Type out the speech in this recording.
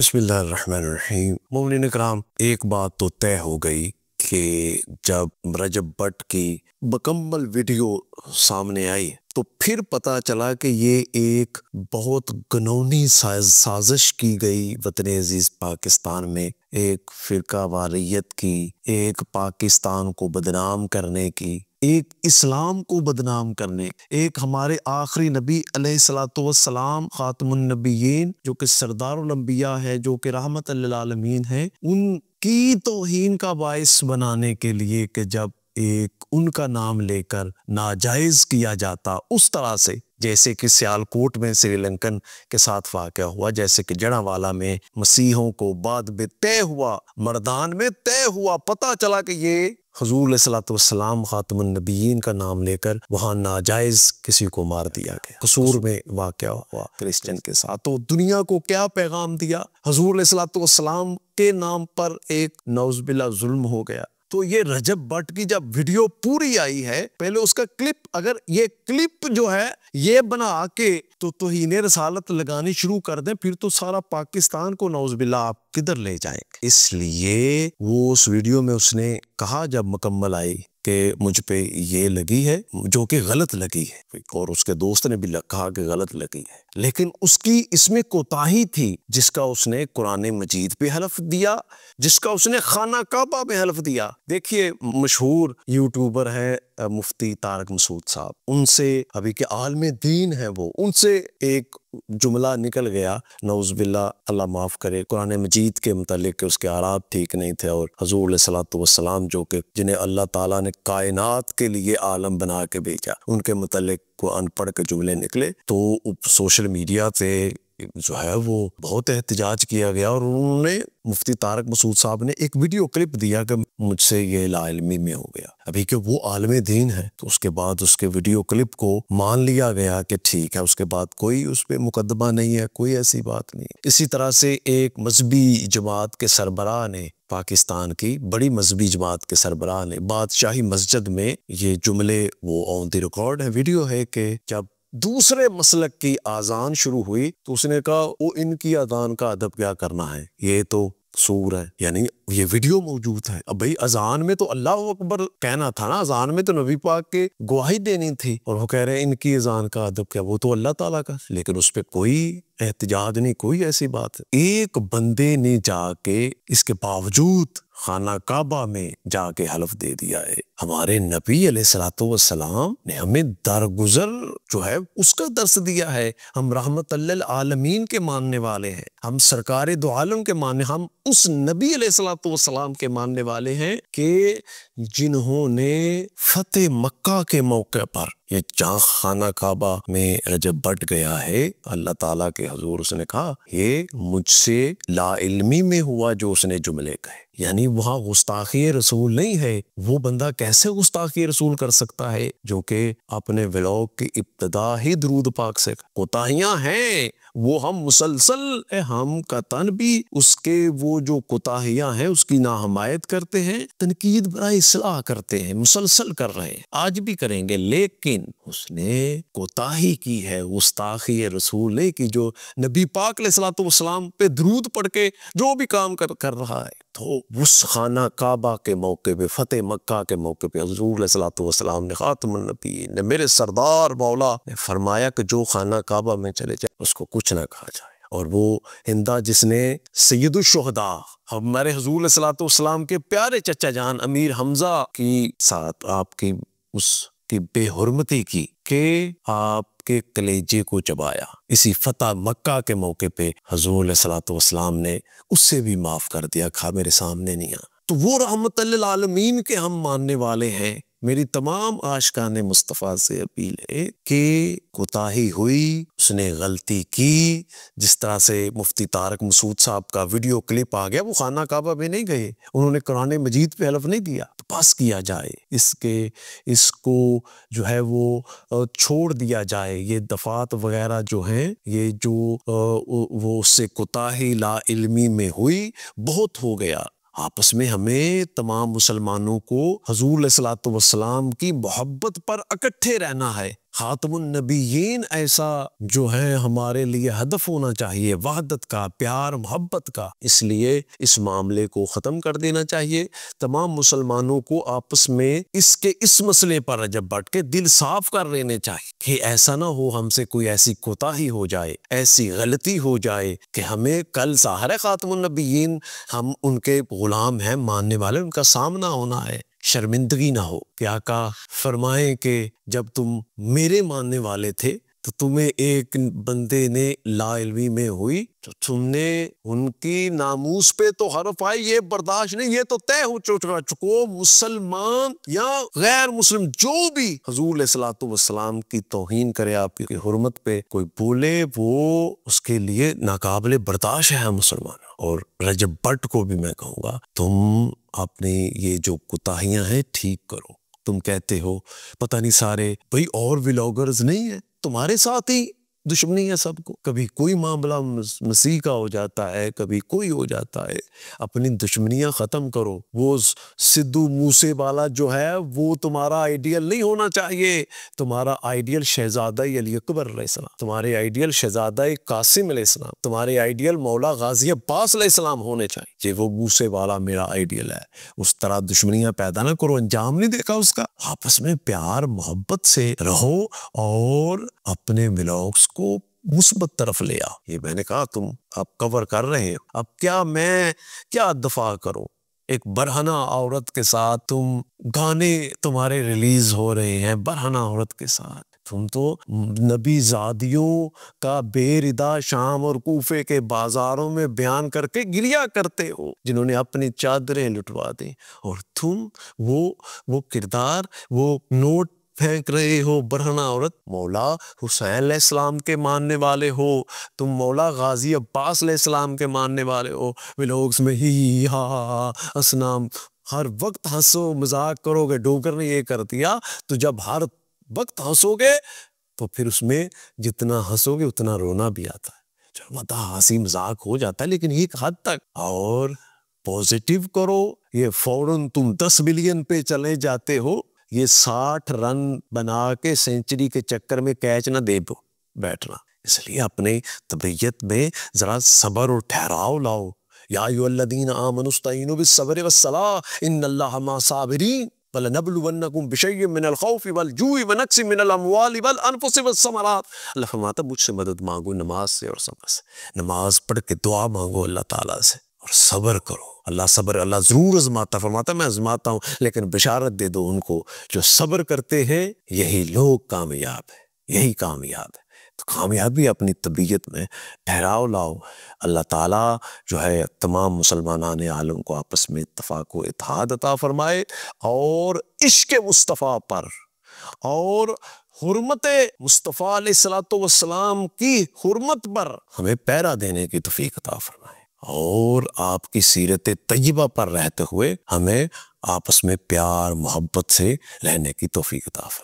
बिस्मिल्लाहिर्रहमानिर्रहीम। मोमिनीन कराम, एक बात तो तय हो गई कि जब रजब भट्ट की मुकम्मल वीडियो सामने आई तो फिर पता चला कि ये एक बहुत घिनौनी साजिश की गई वतन अजीज पाकिस्तान में, एक फिरका वारियत की, एक पाकिस्तान को बदनाम करने की, एक इस्लाम को बदनाम करने, एक हमारे आखिरी नबी अलैहिस्सलातु वस्सलाम खातमुन नबिय्यीन जो कि सरदारुल अंबिया है, जो कि रहमतल लिल आलमीन है, उनकी तौहीन का बाइस बनाने के लिए कि जब एक उनका नाम लेकर नाजायज किया जाता उस तरह से, जैसे कि सियालकोट में श्रीलंकन के साथ वाक़या हुआ, जैसे कि जड़ावाला में मसीहों को बाद में तय हुआ, मर्दान में तय हुआ, पता चला कि ये हुज़ूर अलैहिस्सलातु वस्सलाम खातमुन नबिय्यीन का नाम लेकर वहां नाजायज किसी को मार दिया गया। कसूर में वाक़या हुआ क्रिश्चियन के साथ। तो दुनिया को क्या पैगाम दिया? हुज़ूर अलैहिस्सलातु वस्सलाम के नाम पर एक नौज़ुबिल्लाह जुल्म हो गया। तो ये रजब भट्ट की जब वीडियो पूरी आई है, पहले उसका क्लिप, अगर ये क्लिप जो है ये बना के तो तौहीन रसालत लगानी शुरू कर दें, फिर तो सारा पाकिस्तान को नौज़ुबिल्लाह आप किधर ले जाएंगे। इसलिए वो उस वीडियो में उसने कहा जब मुकम्मल आई कि मुझ पे ये लगी है जो कि गलत लगी है, और उसके दोस्त ने भी कहा कि गलत लगी है, लेकिन उसकी इसमें कोताही थी जिसका उसने कुरान मजीद पे हलफ दिया, जिसका उसने खाना काबा में हलफ दिया। देखिए, मशहूर यूट्यूबर है मुफ्ती तारक मसूद साहब, उनसे अभी के आलम दीन है वो, उनसे एक जुमला निकल गया, नौज़ुबिल्लाह, अल्लाह माफ़ करे, कुरान मजीद के मुतालिक कि उसके आराब ठीक नहीं थे, और हुज़ूर अलैहिस्सलातु वस्सलाम जो कि जिन्हें अल्लाह ताला ने कायनात के लिए आलम बना के भेजा, उनके मुतालिक को अनपढ़ के जुमले निकले। तो सोशल मीडिया पे जो है वो बहुत एहतजाज किया गया, और उन्होंने मुफ्ती तारक मसूद साहब ने एक वीडियो क्लिप दिया कि मुझसे ये लाइल्मी में हो गया। अभी कि वो आलम दीन है, तो उसके बाद उसके वीडियो क्लिप को मान लिया गया कि ठीक है, उसके बाद कोई उस पर मुकदमा नहीं है, कोई ऐसी बात नहीं। इसी तरह से एक मजहबी जमात के सरबराह ने, पाकिस्तान की बड़ी मजहबी जमात के सरबराह ने बादशाही मस्जिद में ये जुमले, वो ऑन द रिकॉर्ड है, वीडियो है, कि जब दूसरे मसलक की आज़ान शुरू हुई तो उसने कहा वो इनकी अजान का अदब क्या करना है, ये तो सूर है, यानी ये वीडियो मौजूद है। अब भाई अजान में तो अल्लाह अकबर कहना था ना, अजान में तो नबी पाक के गवाही देनी थी, और वो कह रहे हैं इनकी अजान का अदब क्या, वो तो अल्लाह ताला का, लेकिन उस पर कोई एहतजाज नहीं, कोई ऐसी बात है। एक बंदे ने जाके इसके बावजूद खाना काबा में जाके हलफ दे दिया है। हमारे नबी अलैहिस्सलातु वस्सलाम ने हमें दरगुजर जो है उसका दर्स दिया है। हम रहमतुल्लिल आलमीन के मानने वाले हैं, हम सरकारे दो आलम के मानने, हम उस नबी अलैहिस्सलातु वस्सलाम के मानने वाले हैं कि जिन्होंने फतेह मक्का के मौके पर, ये जहाँ खाना काबा में रजब भट्ट गया है, अल्लाह ताला के हुजूर उसने कहा ये मुझसे लाइल्मी में हुआ जो उसने जुमले कहे, यानी वहाँ गुस्ताखी रसूल नहीं है। वो बंदा कैसे गुस्ताखी रसूल कर सकता है जो कि अपने व्लॉग की इब्तिदा ही दुरूद पाक से, कोताहियां हैं वो हम मुसलसल, हम का तन भी उसके वो जो कोताहियां हैं उसकी ना हमायत करते हैं, तनकीद बराए इस्लाह करते हैं, मुसलसल कर रहे हैं, आज भी करेंगे, लेकिन उसने कोताही की है, गुस्ताखी रसूल ने की, जो नबी पाक अलैहिस्सलातु वस्सलाम पे दुरूद पढ़ के जो भी काम कर रहा है। तो उस खाना काबा के मौके पे, फतेह मक्का के मौके पे हुज़ूर अलैहिस्सलातु वस्सलाम ने, खातमुन नबिय्यीन ने, मेरे सरदार मौला ने फरमाया कि जो खाना काबा में चले जाए उसको कुछ ना कहा जाए। और वो हिंदा जिसने सैयदुल शुहदा हमारे हुज़ूर अलैहिस्सलातु वस्सलाम के प्यारे चचा जान अमीर हमजा की साथ आपकी उसकी बेहुरमती की कि आपके कलेजे को चबाया, इसी फतह मक्का के मौके पे हुज़ूर अलैहिस्सलातु वस्सलाम ने उससे भी माफ कर दिया, खा मेरे सामने नहीं आ। तो वो रहमतुल लिल आलमीन के हम मानने वाले हैं। मेरी तमाम आशिकाने मुस्तफ़ा से अपील है कि कोताही हुई, उसने गलती की, जिस तरह से मुफ्ती तारक मसूद साहब का वीडियो क्लिप आ गया, वो खाना काबा में नहीं गए, उन्होंने कुरान मजीद पे हलफ नहीं दिया, तो पास किया जाए, इसको जो है वो छोड़ दिया जाए। ये दफात वगैरह जो हैं, ये जो वो उससे कोताही ला इल्मी में हुई, बहुत हो गया। आपस में हमें तमाम मुसलमानों को हुज़ूर अलैहिस्सलातु वस्सलाम की मोहब्बत पर इकट्ठे रहना है। खातमुन नबीयीन ऐसा जो है हमारे लिए हदफ होना चाहिए, वहदत का, प्यार मोहब्बत का। इसलिए इस मामले को ख़त्म कर देना चाहिए। तमाम मुसलमानों को आपस में इस मसले पर रजब भट्ट के दिल साफ कर लेने चाहिए कि ऐसा ना हो हमसे कोई ऐसी कोताही हो जाए, ऐसी गलती हो जाए कि हमें कल ज़ाहिर है खातमुन नबीयीन हम उनके गुलाम हैं, मानने वाले, उनका सामना होना है, शर्मिंदगी ना हो। कि आका फरमाएं कि जब तुम मेरे मानने वाले थे तो तुम्हें एक बंदे ने लाइल्मी में हुई तो तुमने उनकी नामूस पे तो हर्फ आई, ये बर्दाश्त नहीं, ये तो तय हो चुको। मुसलमान या गैर मुस्लिम जो भी हुजूर अलैहिस्सलातु वस्सलाम की तौहीन करे, आपकी हुर्मत पे कोई बोले, वो उसके लिए नाकाबिले बर्दाश्त है मुसलमान। और रजब भट्ट को भी मैं कहूँगा तुम अपनी ये जो कोताहियां हैं ठीक करो। तुम कहते हो पता नहीं सारे भाई और व्लॉगर्स नहीं है, तुम्हारे साथ ही दुश्मनी है सबको। कभी कोई मामला मसीह का हो जाता है, कभी कोई हो जाता है। अपनी दुश्मनियां ख़त्म करो। वो सिद्धू मूसे वाला जो है वो तुम्हारा आइडियल नहीं होना चाहिए। तुम्हारा आइडियल शहजादा अली अकबर अलैहिस्सलाम, तुम्हारे आइडियल शहजादा कासिम अलैहिस्सलाम, तुम्हारे आइडियल मौला गाजी अब्बास अलैहिस्सलाम होने चाहिए। ये वो मूसे वाला मेरा आइडियल है। उस तरह दुश्मनियां पैदा ना करो, अंजाम नहीं देखा उसका। आपस में प्यार मोहब्बत से रहो और अपने व्लॉग्स को मुस्बत तरफ ले आओ। ये मैंने कहा तुम अब कवर कर रहे हो, अब मैं क्या दफा करूं। एक बरहना औरत के साथ तुम गाने तुम्हारे रिलीज हो रहे हैं, बरहना औरत के साथ। तुम तो नबी ज़ादियों का बेरिदा शाम और कूफे के बाजारों में बयान करके गिरिया करते हो, जिन्होंने अपनी चादरें लुटवा दी। और तुम वो किरदार, वो नोट फेंक रहे हो। बरहना औरत मौला हुसैन अलैहिस्सलाम के मानने वाले हो, तुम मौला गाजी अब्बास अलैहिस्सलाम के मानने वाले हो। व्लॉग्स में ही हा असनाम हर वक्त हंसो मजाक करोगे। डोगर ने ये कर दिया, तो जब हर वक्त हंसोगे तो फिर उसमें जितना हंसोगे उतना रोना भी आता है। चलो मता हंसी मजाक हो जाता है लेकिन एक हद तक। और पॉजिटिव करो। ये फौरन तुम 10 बिलियन पे चले जाते हो, ये 60 रन बना के सेंचुरी के चक्कर में कैच ना दे बैठना। इसलिए अपने तबीयत में जरा सब्र और ठहराव लाओ। या अय्युहल्लज़ीना आमनुस्तईनु बिस्सब्रि वस्सलाह इन्नल्लाहा मअस-साबिरीन वलनब्लुवन्नकुम बिशैय्यिन मिनल खौफि वल जूइ व नक्सिन मिनल अमवालि वल अनफुसि वस्समरात। अल्लाह फरमाता मुझसे मदद मांगो नमाज से और सब्र से। नमाज पढ़ के दुआ मांगो अल्लाह ताला से और सब्र करो। अल्लाह ज़रूर आज़माता, फरमाता मैं आज़माता हूँ, लेकिन बिशारत दे दो उनको जो सब्र करते हैं, यही लोग कामयाब है, यही कामयाब है। तो कामयाबी अपनी तबीयत में ठहराव लाओ। अल्लाह ताला जो है तमाम मुसलमानान आलम को आपस में इत्तफ़ाक़ व इत्तेहाद अता फरमाए और इश्क़ मुस्तफ़ा पर और हुर्मत मुस्तफ़ा अलैहिस्सलातु वस्सलाम की हुर्मत पर हमें पैरा देने की तौफ़ीक़ अता फरमाए और आपकी सीरत तय्यबा पर रहते हुए हमें आपस में प्यार मोहब्बत से रहने की तौफ़ीक़ अता फरमाए।